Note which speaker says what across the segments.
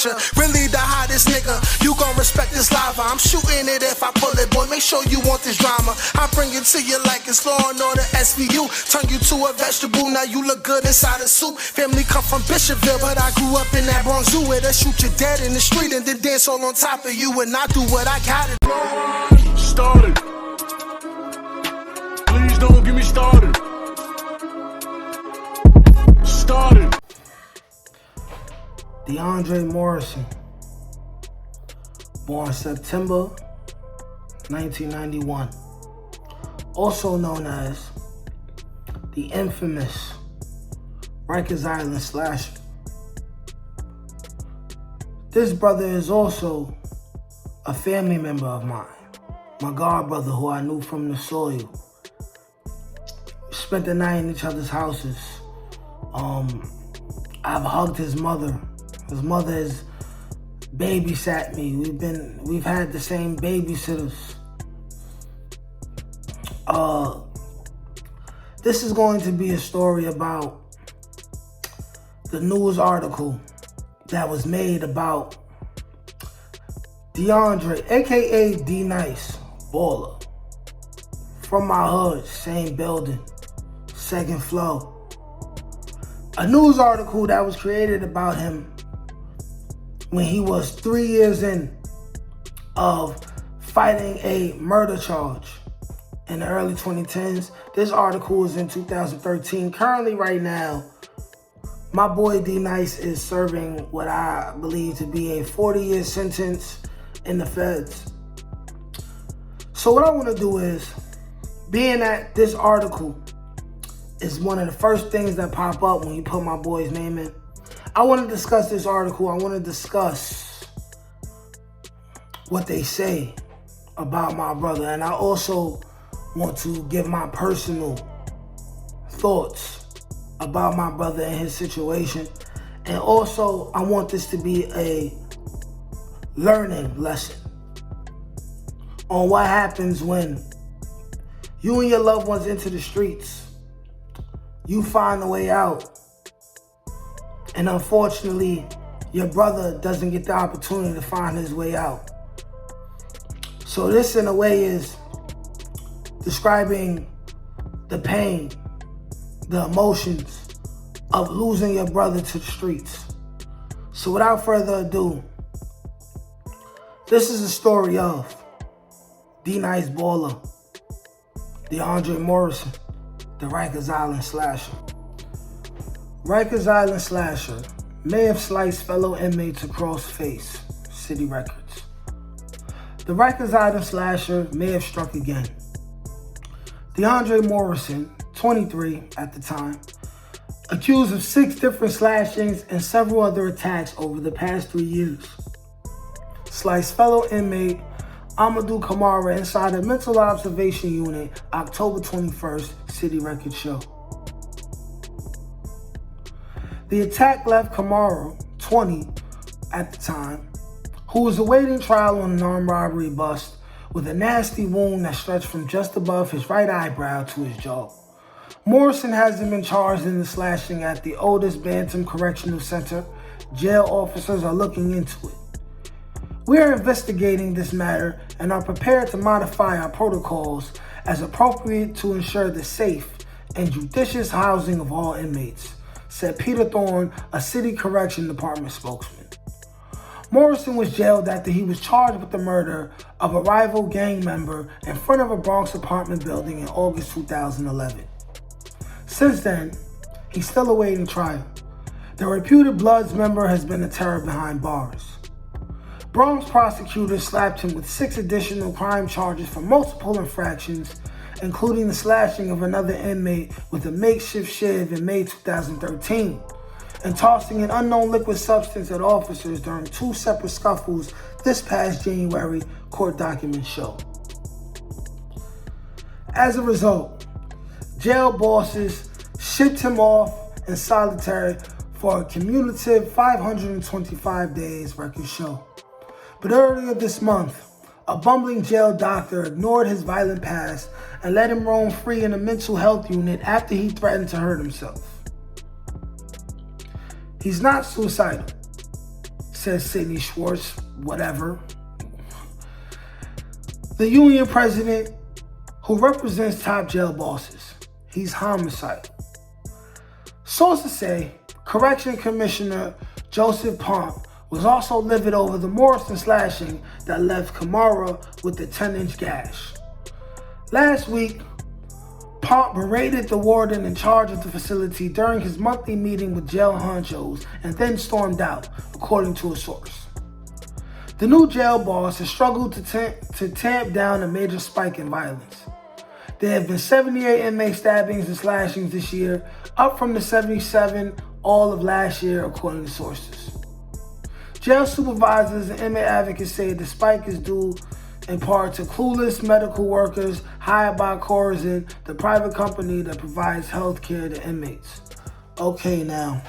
Speaker 1: picture. Really the hottest nigga, you gon' respect this lava. I'm shooting it if I pull it, boy, make sure you want this drama. I bring it to you like it's Law and Order SVU. Turn you to a vegetable, now you look good inside a soup. Family come from Bishopville, but I grew up in that Bronx Zoo where they shoot you dead in the street and then dance all on top of you. And I do what I gotta do.
Speaker 2: Started. Please don't get me started. Started.
Speaker 3: DeAndre Morrison, born September 1991, also known as the infamous Rikers Island Slasher. This brother is also a family member of mine, my god brother who I knew from the soil. We spent the night in each other's houses. I've hugged his mother. His mother has babysat me. We've had the same babysitters. This is going to be a story about the news article that was made about DeAndre, A.K.A. D-Nice, Balla, from my hood, same building, second floor. A news article that was created about him when he was 3 years in of fighting a murder charge in the early 2010s. This article was in 2013. Currently, right now, my boy D-Nice is serving what I believe to be a 40-year sentence in the feds. So what I want to do is, being that this article is one of the first things that pop up when you put my boy's name in, I want to discuss this article. I want to discuss what they say about my brother. And I also want to give my personal thoughts about my brother and his situation. And also, I want this to be a learning lesson on what happens when you and your loved ones enter the streets. You find a way out. And unfortunately, your brother doesn't get the opportunity to find his way out. So this, in a way, is describing the pain, the emotions of losing your brother to the streets. So without further ado, this is a story of D-Nice, Balla, DeAndre Morrison, the Rikers Island Slasher. Rikers Island Slasher may have sliced fellow inmates across face, City Records. The Rikers Island Slasher may have struck again. DeAndre Morrison, 23 at the time, accused of 6 different slashings and several other attacks over the past 3 years. Sliced fellow inmate Amadou Kamara inside a mental observation unit, October 21st, City Records show. The attack left Kamara, 20 at the time, who was awaiting trial on an armed robbery bust, with a nasty wound that stretched from just above his right eyebrow to his jaw. Morrison hasn't been charged in the slashing at the oldest Bantam Correctional Center. Jail officers are looking into it. We are investigating this matter and are prepared to modify our protocols as appropriate to ensure the safe and judicious housing of all inmates, said Peter Thorne, a City Correction Department spokesman. Morrison was jailed after he was charged with the murder of a rival gang member in front of a Bronx apartment building in August 2011. Since then, he's still awaiting trial. The reputed Bloods member has been a terror behind bars. Bronx prosecutors slapped him with 6 additional crime charges for multiple infractions, including the slashing of another inmate with a makeshift shiv in May 2013, and tossing an unknown liquid substance at officers during 2 separate scuffles this past January, court documents show. As a result, jail bosses shipped him off in solitary for a cumulative 525 days, records show. But earlier this month, a bumbling jail doctor ignored his violent past and let him roam free in a mental health unit after he threatened to hurt himself. He's not suicidal. says Sidney Schwartz, whatever. The union president who represents top jail bosses. He's homicidal. Sources say Correction Commissioner Joseph Pomp was also livid over the Morrison slashing that left Kamara with a 10-inch gash. Last week, Pomp berated the warden in charge of the facility during his monthly meeting with jail honchos and then stormed out, according to a source. The new jail boss has struggled to tamp down a major spike in violence. There have been 78 inmate stabbings and slashings this year, up from the 77 all of last year, according to sources. Jail supervisors and inmate advocates say the spike is due in part to clueless medical workers hired by Morrison, the private company that provides health care to inmates. Okay, now,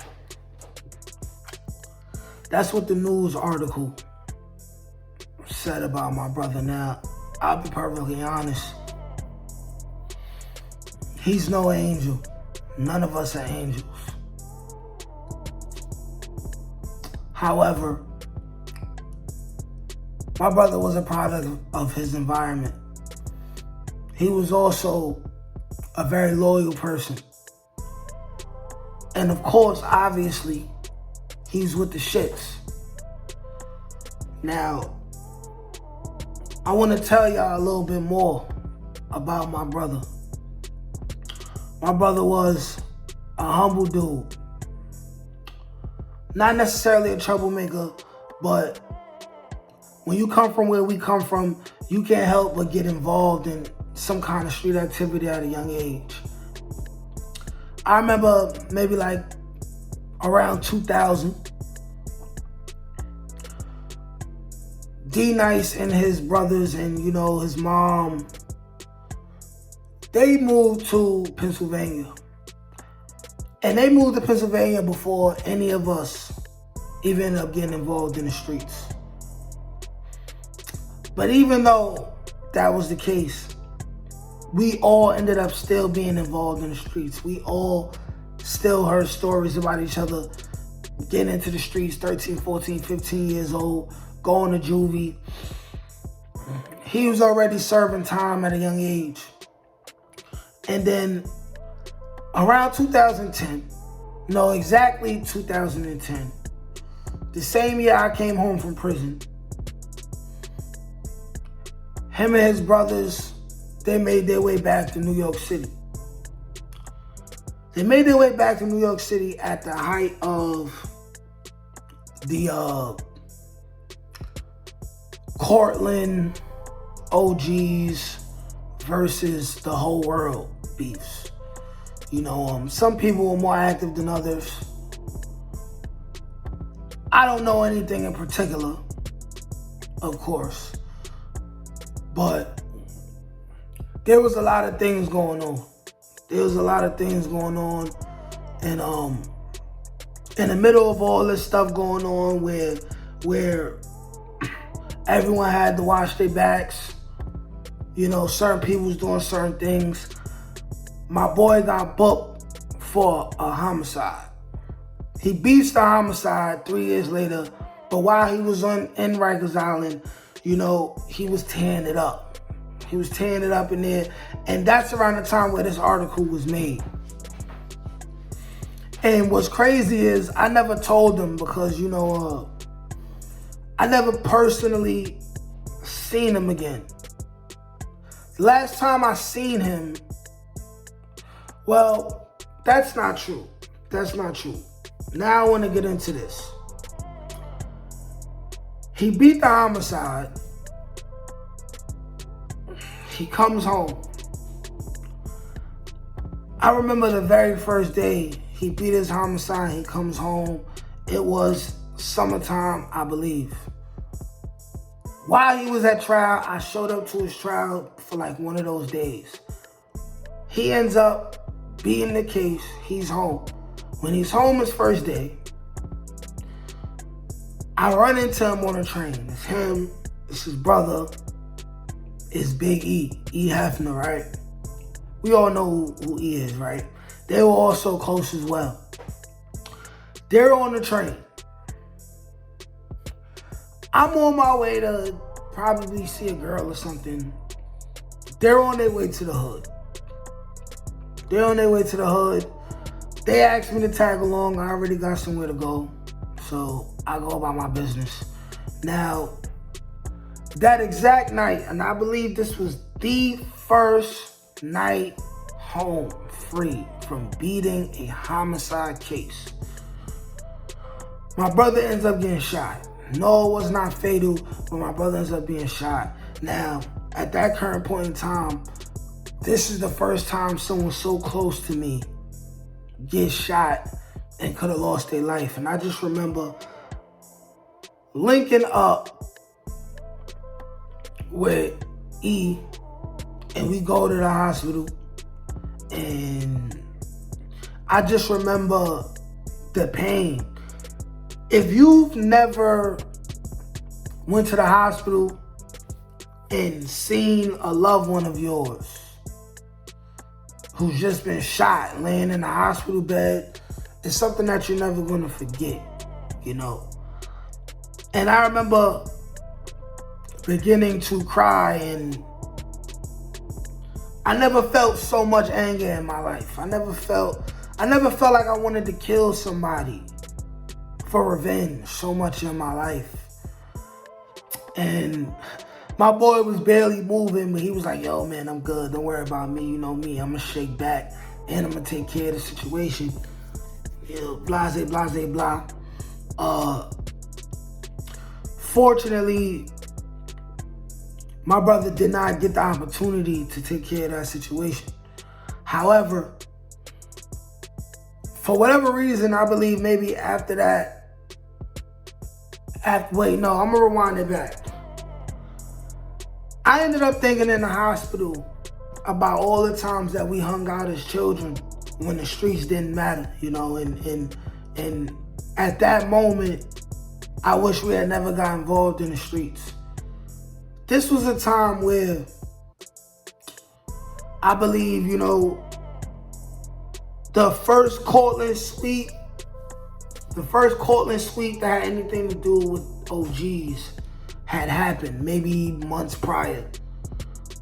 Speaker 3: that's what the news article said about my brother. Now, I'll be perfectly honest. He's no angel. None of us are angels. However, my brother was a product of his environment. He was also a very loyal person. And of course, obviously, he's with the shits. Now, I want to tell y'all a little bit more about my brother. My brother was a humble dude. Not necessarily a troublemaker, but when you come from where we come from, you can't help but get involved in some kind of street activity at a young age. I remember maybe like around 2000, D Nice and his brothers and, his mom, they moved to Pennsylvania. And they moved to Pennsylvania before any of us even ended up getting involved in the streets. But even though that was the case, we all ended up still being involved in the streets. We all still heard stories about each other getting into the streets, 13, 14, 15 years old, going to juvie. He was already serving time at a young age. And then around 2010, no, exactly 2010, the same year I came home from prison, him and his brothers, they made their way back to New York City. They made their way back to New York City at the height of the Cortland OGs versus the whole world beefs. Some people were more active than others. I don't know anything in particular, of course, but there was a lot of things going on. And in the middle of all this stuff going on where everyone had to watch their backs, certain people was doing certain things, my boy got booked for a homicide. He beats the homicide 3 years later, but while he was in Rikers Island, he was tearing it up. He was tearing it up in there, and that's around the time where this article was made. And what's crazy is I never told him because, I never personally seen him again. The last time I seen him, well, that's not true. Now I want to get into this. He beat the homicide. He comes home. I remember the very first day he beat his homicide, he comes home. It was summertime, I believe. While he was at trial, I showed up to his trial for like one of those days. He ends up beating the case. He's home. When he's home his first day, I run into him on a train. It's him, it's his brother, it's Big E Hefner, right? We all know who E is, right? They were also close as well. They're on the train. I'm on my way to probably see a girl or something. They're on their way to the hood. They asked me to tag along. I already got somewhere to go. So I go about my business. Now, that exact night, and I believe this was the first night home free from beating a homicide case, my brother ends up getting shot. No, it was not fatal, but my brother ends up being shot. Now, at that current point in time, this is the first time someone so close to me gets shot and could have lost their life. And I just remember linking up with E, and we go to the hospital, and I just remember the pain. If you've never went to the hospital and seen a loved one of yours who's just been shot laying in the hospital bed, it's something that you're never gonna forget, you know. And I remember beginning to cry, and I never felt so much anger in my life. I never felt like I wanted to kill somebody for revenge so much in my life. And my boy was barely moving, but he was like, yo, man, I'm good. Don't worry about me. You know me. I'm going to shake back, and I'm going to take care of the situation. You know, blase, blase, blah. Fortunately, my brother did not get the opportunity to take care of that situation. However, for whatever reason, I believe maybe after that, I'm going to rewind it back. I ended up thinking in the hospital about all the times that we hung out as children when the streets didn't matter, you know, and at that moment, I wish we had never got involved in the streets. This was a time where I believe, you know, the first Cortland sweep that had anything to do with OGs had happened maybe months prior,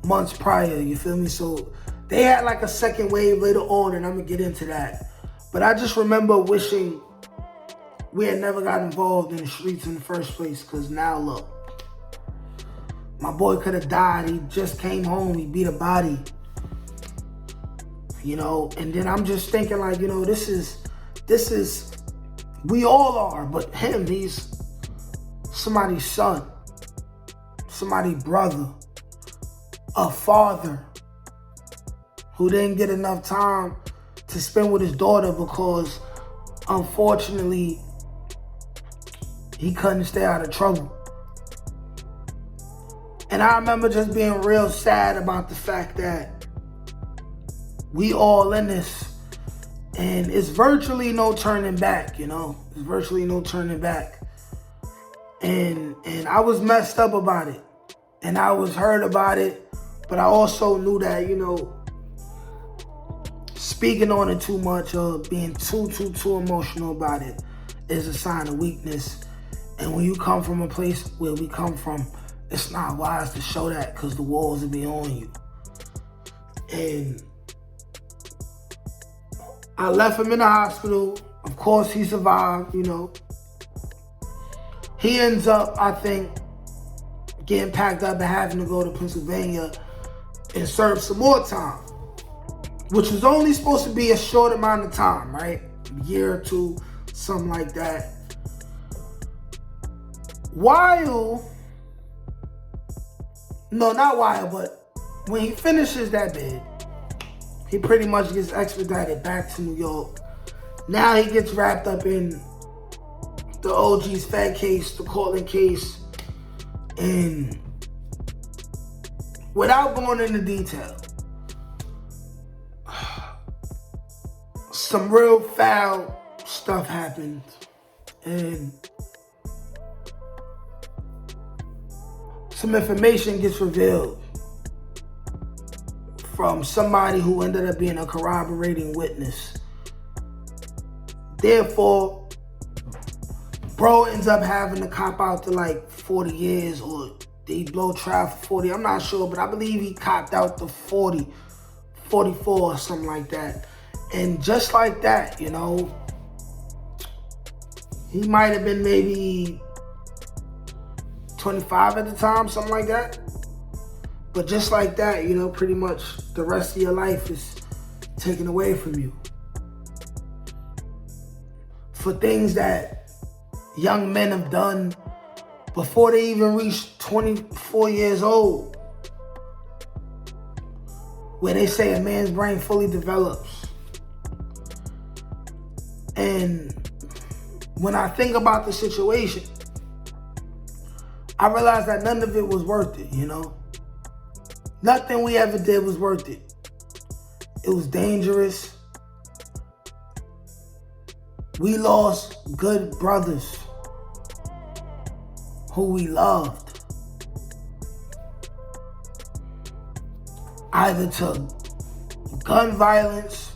Speaker 3: you feel me? So they had like a second wave later on, and I'm gonna get into that. But I just remember wishing we had never got involved in the streets in the first place, because now look, my boy could have died. He just came home, he beat a body, you know. And then I'm just thinking like, you know, this is, we all are, but him, he's somebody's son, somebody's brother, a father who didn't get enough time to spend with his daughter because, unfortunately, he couldn't stay out of trouble. And I remember just being real sad about the fact that we all in this, and it's virtually no turning back, you know? It's virtually no turning back. And I was messed up about it. And I was hurt about it. But I also knew that, you know, speaking on it too much or being too emotional about it is a sign of weakness. And when you come from a place where we come from, it's not wise to show that, because the walls will be on you. And I left him in the hospital. Of course, he survived, you know. He ends up, I think, getting packed up and having to go to Pennsylvania and serve some more time, which was only supposed to be a short amount of time, right? A year or two, something like that. But when he finishes that bid, he pretty much gets expedited back to New York. Now he gets wrapped up in the OG's Fed case, the Cortland case, and without going into detail, some real foul stuff happened, and some information gets revealed from somebody who ended up being a corroborating witness. Therefore, bro ends up having to cop out to like 40 years, or they blow trial for 40. I'm not sure, but I believe he copped out to 40, 44 or something like that. And just like that, you know, he might have been maybe 25 at the time, something like that. But just like that, you know, pretty much the rest of your life is taken away from you for things that young men have done before they even reach 24 years old, where they say a man's brain fully develops. And when I think about the situation, I realize that none of it was worth it, you know? Nothing we ever did was worth it. It was dangerous. We lost good brothers who we loved, either to gun violence,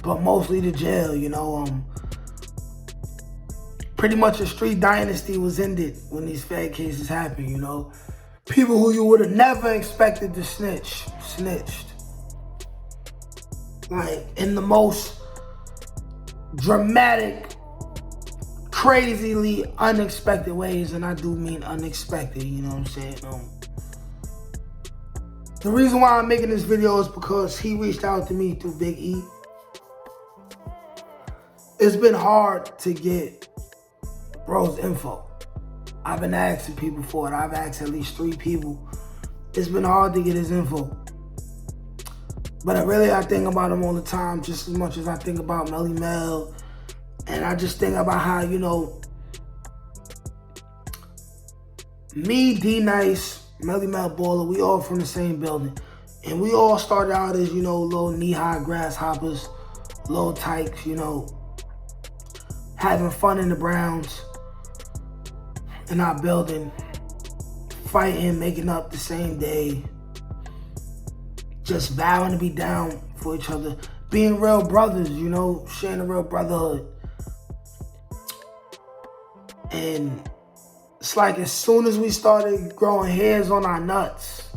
Speaker 3: but mostly to jail, you know. Pretty much a street dynasty was ended when these fed cases happened, you know. People who you would have never expected to snitched. Like, in the most dramatic, crazily unexpected ways, and I do mean unexpected, you know what I'm saying? The reason why I'm making this video is because he reached out to me through Big E. It's been hard to get bro's info. I've been asking people for it. I've asked at least 3 people. It's been hard to get his info. But I think about him all the time, just as much as I think about Melly Mel. And I just think about how, you know, me, D-Nice, Melly Mel, Balla, we all from the same building. And we all started out as, you know, little knee-high grasshoppers, little tykes, you know, having fun in the Browns, in our building, fighting, making up the same day, just vowing to be down for each other, being real brothers, you know, sharing a real brotherhood. And it's like as soon as we started growing hairs on our nuts,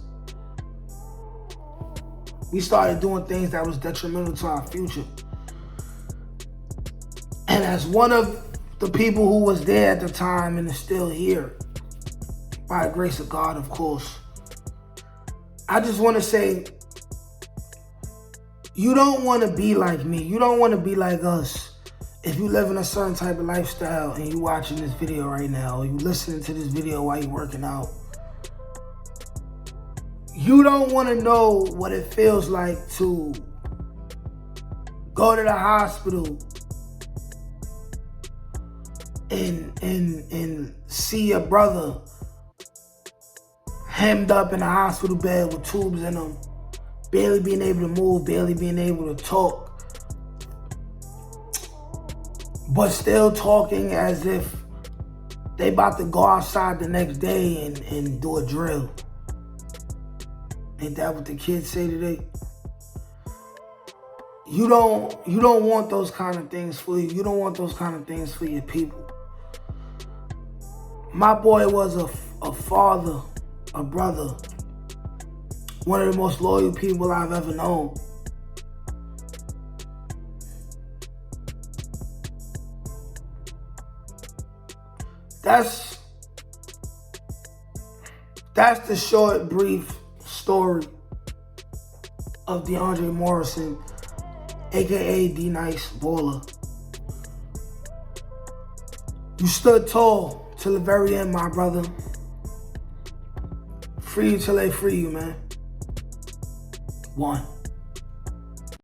Speaker 3: we started doing things that was detrimental to our future. And as one of the people who was there at the time and is still here, by the grace of God, of course, I just want to say, you don't want to be like me. You don't want to be like us. If you live in a certain type of lifestyle and you watching this video right now, or you listening to this video while you're working out, you don't want to know what it feels like to go to the hospital and see your brother hemmed up in a hospital bed with tubes in him, barely being able to move, barely being able to talk, but still talking as if they about to go outside the next day and do a drill. Ain't that what the kids say today? You don't want those kind of things for you. You don't want those kind of things for your people. My boy was a father, a brother, one of the most loyal people I've ever known. That's the short, brief story of DeAndre Morrison, A.K.A. D-Nice Balla. You stood tall till the very end, my brother. Free you till they free you, man. 1.